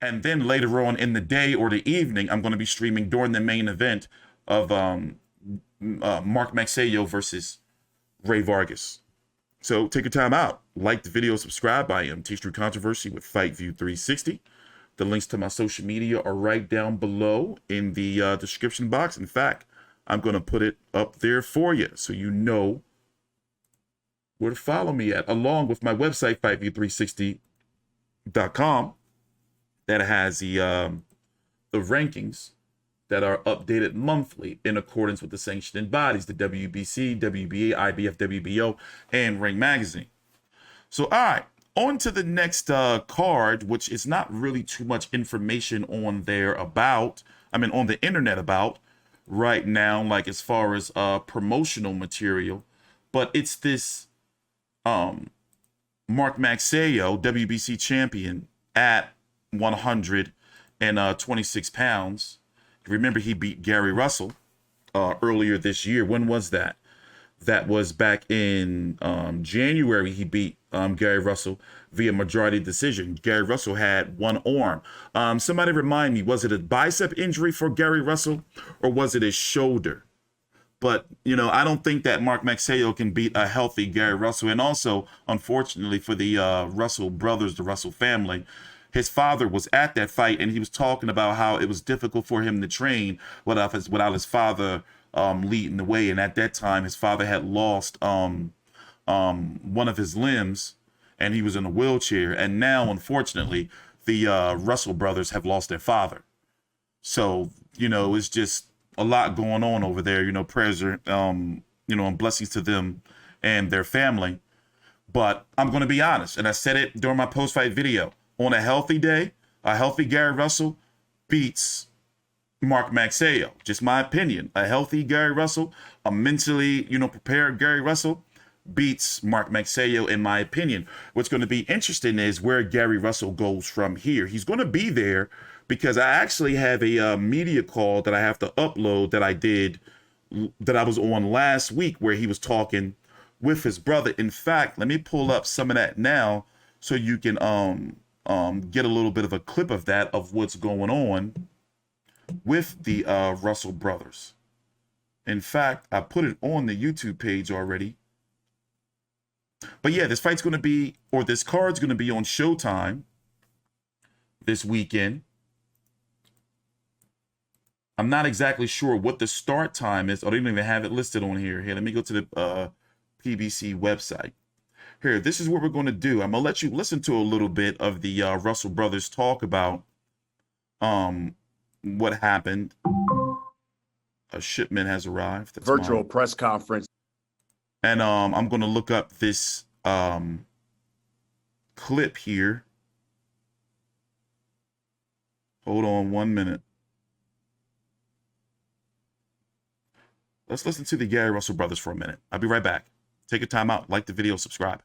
And then later on in the day or the evening, I'm going to be streaming during the main event of Mark Magsayo versus Rey Vargas. So take your time out. Like the video, subscribe. I am TstreeT Controversy with Fight View 360. The links to my social media are right down below in the description box. In fact, I'm going to put it up there for you so you know where to follow me at, along with my website, fightview360.com, that has the rankings that are updated monthly in accordance with the sanctioning bodies, the WBC, WBA, IBF, WBO, and Ring Magazine. So, all right, on to the next card, which is not really too much information on there about, on the internet about right now, like as far as promotional material, but it's this Mark Magsayo, WBC champion at 126 pounds. Remember, he beat Gary Russell earlier this year. When was that? That was back in January. He beat Gary Russell via majority decision. Gary Russell had one arm. Somebody remind me, was it a bicep injury for Gary Russell or was it his shoulder? But, I don't think that Mark Magsayo can beat a healthy Gary Russell. And also, unfortunately for the Russell brothers, the Russell family, his father was at that fight, and he was talking about how it was difficult for him to train without his father leading the way. And at that time, his father had lost one of his limbs, and he was in a wheelchair. And now, unfortunately, the Russell brothers have lost their father. So, it's just a lot going on over there. Prayers are, and blessings to them and their family. But I'm going to be honest, and I said it during my post-fight video. On a healthy day, a healthy Gary Russell beats Mark Magsayo. Just my opinion. A healthy Gary Russell, a mentally, prepared Gary Russell beats Mark Magsayo, in my opinion. What's going to be interesting is where Gary Russell goes from here. He's going to be there because I actually have a media call that I have to upload that I was on last week where he was talking with his brother. In fact, let me pull up some of that now so you can get a little bit of a clip of that, of what's going on with the Russell brothers. In fact, I put it on the YouTube page already. But yeah, this card's going to be on Showtime this weekend. I'm not exactly sure what the start time is. I don't even have it listed on here. Here, let me go to the PBC website. Here, this is what we're going to do. I'm going to let you listen to a little bit of the Russell brothers talk about what happened. A shipment has arrived. That's virtual press conference. And I'm going to look up this clip here. Hold on 1 minute. Let's listen to the Gary Russell brothers for a minute. I'll be right back. Take your time out. Like the video, subscribe.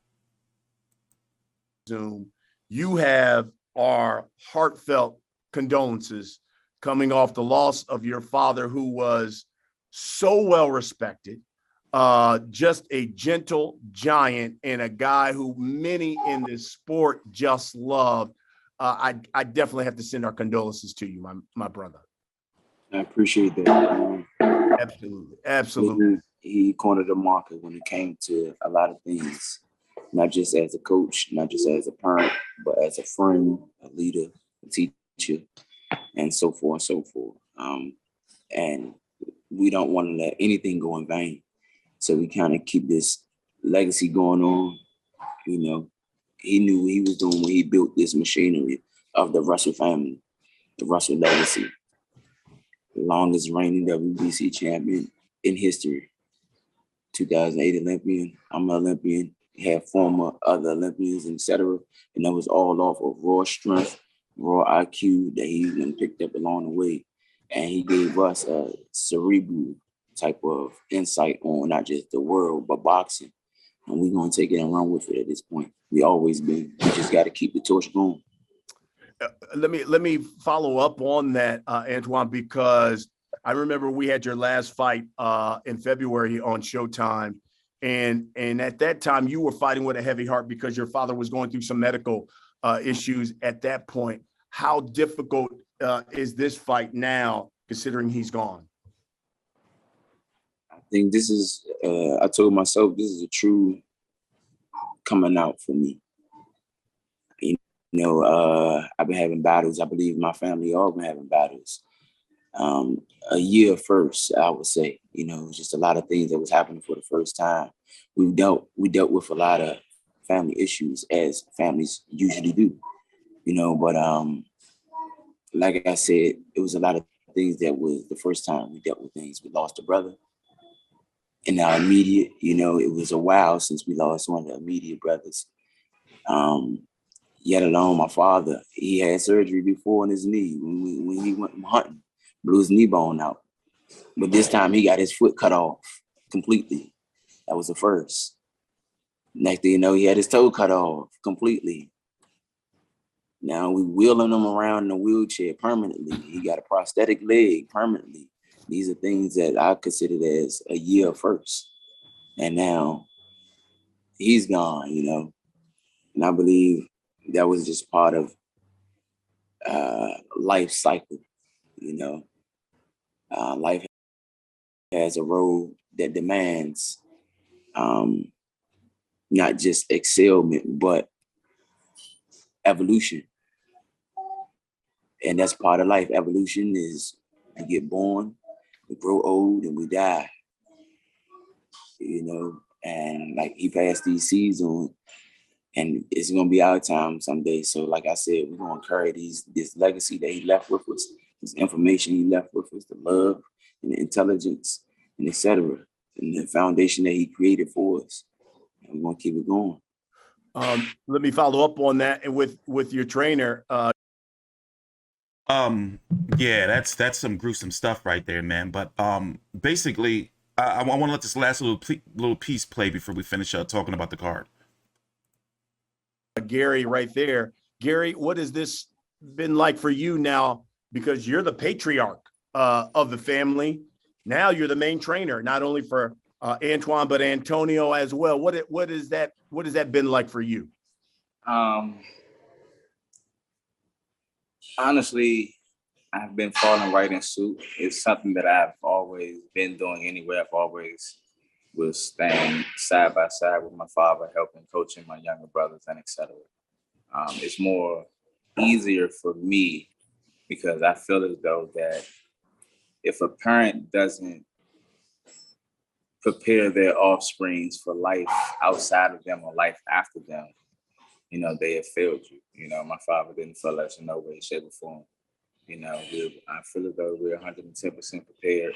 Zoom, you have our heartfelt condolences coming off the loss of your father, who was so well respected, just a gentle giant and a guy who many in this sport just loved. I definitely have to send our condolences to you, my brother. I appreciate that. Absolutely. He cornered the market when it came to a lot of things. Not just as a coach, not just as a parent, but as a friend, a leader, a teacher, and so forth and so forth. And we don't want to let anything go in vain. So we kind of keep this legacy going on. He knew what he was doing when he built this machinery of the Russell family, the Russell legacy. The longest reigning WBC champion in history. 2008 Olympian, I'm an Olympian. Had former other Olympians, etc. And that was all off of raw strength, raw IQ that he even picked up along the way. And he gave us a cerebral type of insight on not just the world, but boxing. And we're going to take it and run with it at this point. We always been. We just got to keep the torch going. Let me follow up on that, Antuanne, because I remember we had your last fight in February on Showtime. And at that time, you were fighting with a heavy heart because your father was going through some medical issues at that point. how difficult is this fight now, considering he's gone? I think this is, I told myself this is a true coming out for me. You know, I've been having battles. I believe my family all been having battles. A year first, I would say, you know, just a lot of things that was happening for the first time. We dealt with a lot of family issues, as families usually do, you know, but like I said, it was a lot of things that was the first time we dealt with things. We lost a brother in our immediate, you know, it was a while since we lost one of the immediate brothers. Yet alone, my father, he had surgery before on his knee when he went hunting, blew his knee bone out. But this time he got his foot cut off completely. That was the first. Next thing you know, he had his toe cut off completely. Now we wheeling him around in a wheelchair permanently. He got a prosthetic leg permanently. These are things that I considered as a year first. And now he's gone, you know. And I believe that was just part of life cycle, you know. Life has a role that demands not just excelment, but evolution. And that's part of life. Evolution is we get born, we grow old, and we die. You know, and like he passed these seeds on, and it's gonna be our time someday. So, like I said, we're gonna carry this legacy that he left with us, this information he left with us, the love and the intelligence, and etc. And the foundation that he created for us. And we're gonna keep it going. Let me follow up on that, and with your trainer. Yeah, that's some gruesome stuff right there, man. But basically, I want to let this last little piece play before we finish talking about the card. Gary, right there. Gary, what has this been like for you now? Because you're the patriarch of the family. Now you're the main trainer, not only for Antuanne, but Antonio as well. What has that been like for you? Honestly, I've been falling right in suit. It's something that I've always been doing anyway. I've always was staying side by side with my father, helping, coaching my younger brothers, and etc. It's more easier for me because I feel as though that if a parent doesn't prepare their offsprings for life outside of them or life after them, you know, they have failed you. You know, my father didn't fail us in no way, shape, or form. You know, I feel as though we're 110% prepared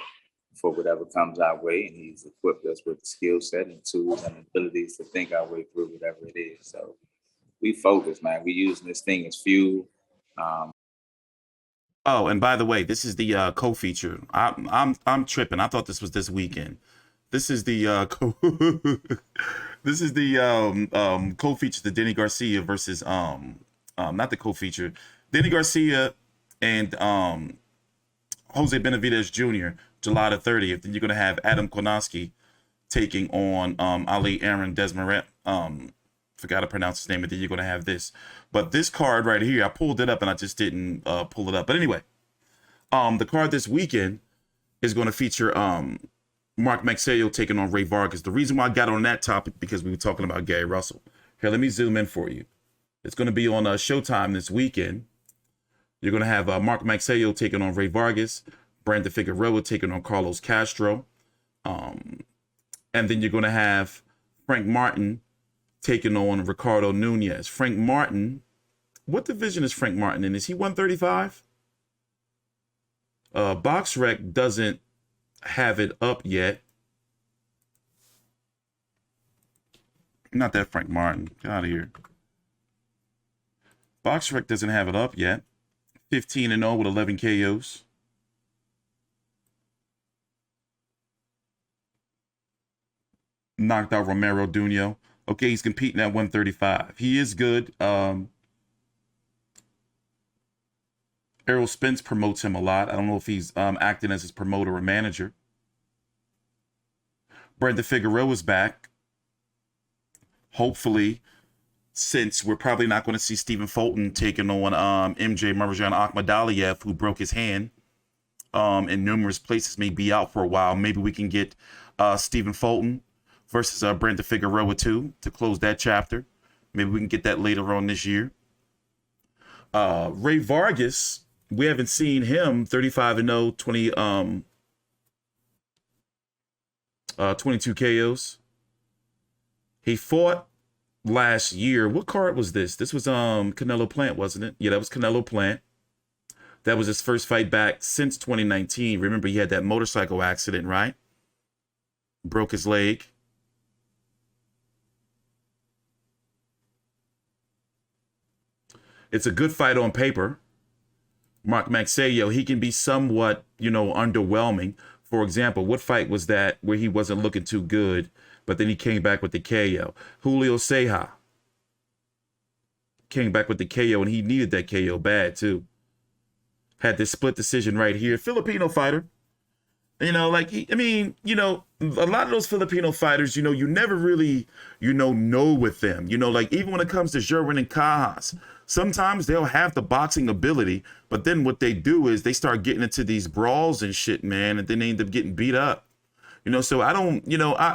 for whatever comes our way, and he's equipped us with the skill set and tools and abilities to think our way through whatever it is. So we focus, man. We using this thing as fuel. Oh, and by the way, this is the co-feature. I'm tripping. I thought this was this weekend. This is the this is the co-feature, the Denny Garcia versus not the co-feature, Denny Garcia and Jose Benavidez Jr. July the 30th. Then you're gonna have Adam Kownacki taking on Ali Eren Demirezen. Forgot to pronounce his name, and then you're gonna have this. But this card right here, I pulled it up and I just didn't pull it up. But anyway, the card this weekend is gonna feature Mark Magsayo taking on Rey Vargas. The reason why I got on that topic because we were talking about Gary Russell. Here, let me zoom in for you. It's going to be on Showtime this weekend. You're going to have Mark Magsayo taking on Rey Vargas, Brandon Figueroa taking on Carlos Castro, and then you're going to have Frank Martin taking on Ricardo Nunez. Frank Martin, what division is Frank Martin in? Is he 135? BoxRec doesn't have it up yet. Not that Frank Martin. Get out of here. BoxRec doesn't have it up yet. 15-0 with 11 KOs. Knocked out Romero Dunio. Okay, he's competing at 135. He is good. Errol Spence promotes him a lot. I don't know if he's acting as his promoter or manager. Brandon Figueroa is back. Hopefully, since we're probably not going to see Stephen Fulton taking on MJ Marjan Akhmadaliev, who broke his hand in numerous places, may be out for a while. Maybe we can get Stephen Fulton versus Brandon Figueroa too to close that chapter. Maybe we can get that later on this year. Rey Vargas, we haven't seen him. 35-0, 22 KOs. He fought last year. What card was this? This was Canelo Plant, wasn't it? Yeah, that was Canelo Plant. That was his first fight back since 2019. Remember, he had that motorcycle accident, right? Broke his leg. It's a good fight on paper. Mark Magsayo, he can be somewhat, underwhelming. For example, what fight was that where he wasn't looking too good, but then he came back with the KO? Julio Ceja came back with the KO, and he needed that KO bad, too. Had this split decision right here. Filipino fighter. A lot of those Filipino fighters, you never really, know with them. Even when it comes to Jerwin and Cajas, sometimes they'll have the boxing ability, but then what they do is they start getting into these brawls and shit, man, and then they end up getting beat up. So I don't,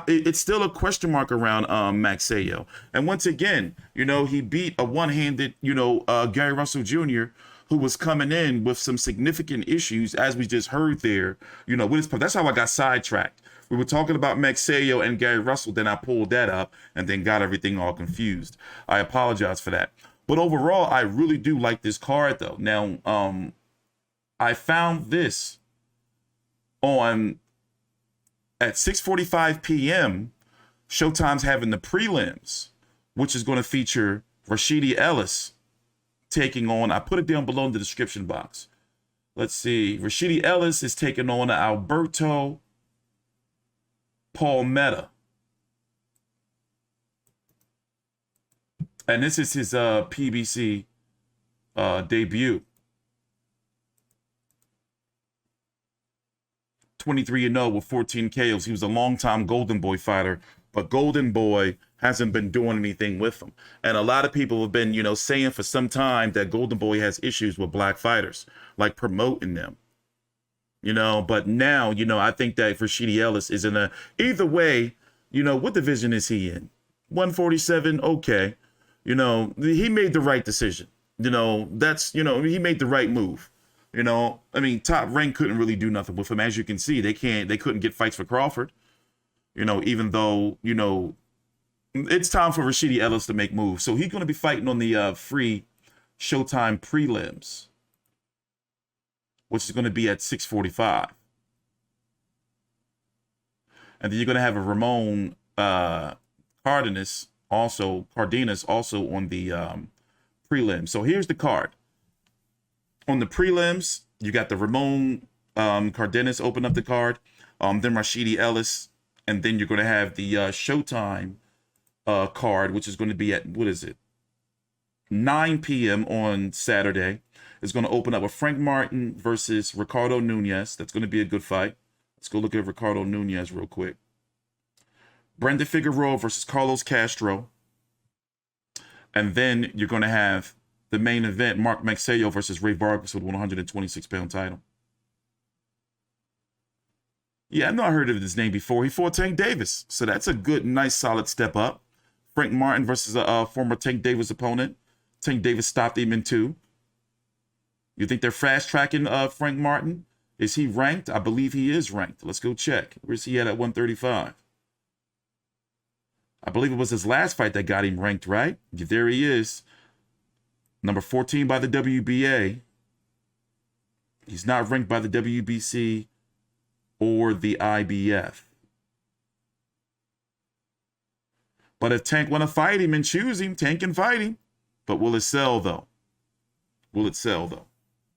it's still a question mark around Magsayo. And once again, he beat a one-handed, Gary Russell Jr., who was coming in with some significant issues, as we just heard there, with his, that's how I got sidetracked. We were talking about Magsayo and Gary Russell, then I pulled that up and then got everything all confused. I apologize for that. But overall, I really do like this card, though. Now, I found this at 6:45 p.m., Showtime's having the prelims, which is going to feature Rashidi Ellis taking on, I put it down below in the description box. Let's see. Rashidi Ellis is taking on Alberto Palmetta. And this is his PBC debut. 23-0 with 14 KOs. He was a longtime Golden Boy fighter, but Golden Boy hasn't been doing anything with him. And a lot of people have been, saying for some time that Golden Boy has issues with black fighters, like promoting them. But now, I think that Rashidi Ellis is in either way, what division is he in? 147, okay. He made the right decision. He made the right move. Top Rank couldn't really do nothing with him. As you can see, they couldn't get fights for Crawford. Even though, it's time for Rashidi Ellis to make moves. So he's going to be fighting on the free Showtime prelims, which is going to be at 6:45. And then you're going to have a Ramon Cardenas also on the prelim. So here's the card. On the prelims, you got the Ramon Cardenas open up the card, then Rashidi Ellis, and then you're going to have the Showtime card, which is going to be at, 9 p.m. on Saturday. It's going to open up with Frank Martin versus Ricardo Nunez. That's going to be a good fight. Let's go look at Ricardo Nunez real quick. Brandon Figueroa versus Carlos Castro. And then you're going to have the main event, Mark Magsayo versus Rey Vargas for the 126-pound title. Yeah, I've not heard of his name before. He fought Tank Davis. So that's a good, nice, solid step up. Frank Martin versus a former Tank Davis opponent. Tank Davis stopped him in 2. You think they're fast-tracking Frank Martin? Is he ranked? I believe he is ranked. Let's go check. Where's he at 135? I believe it was his last fight that got him ranked, right? There he is. Number 14 by the WBA. He's not ranked by the WBC or the IBF. But if Tank want to fight him and choose him, Tank can fight him. But will it sell, though? Will it sell, though?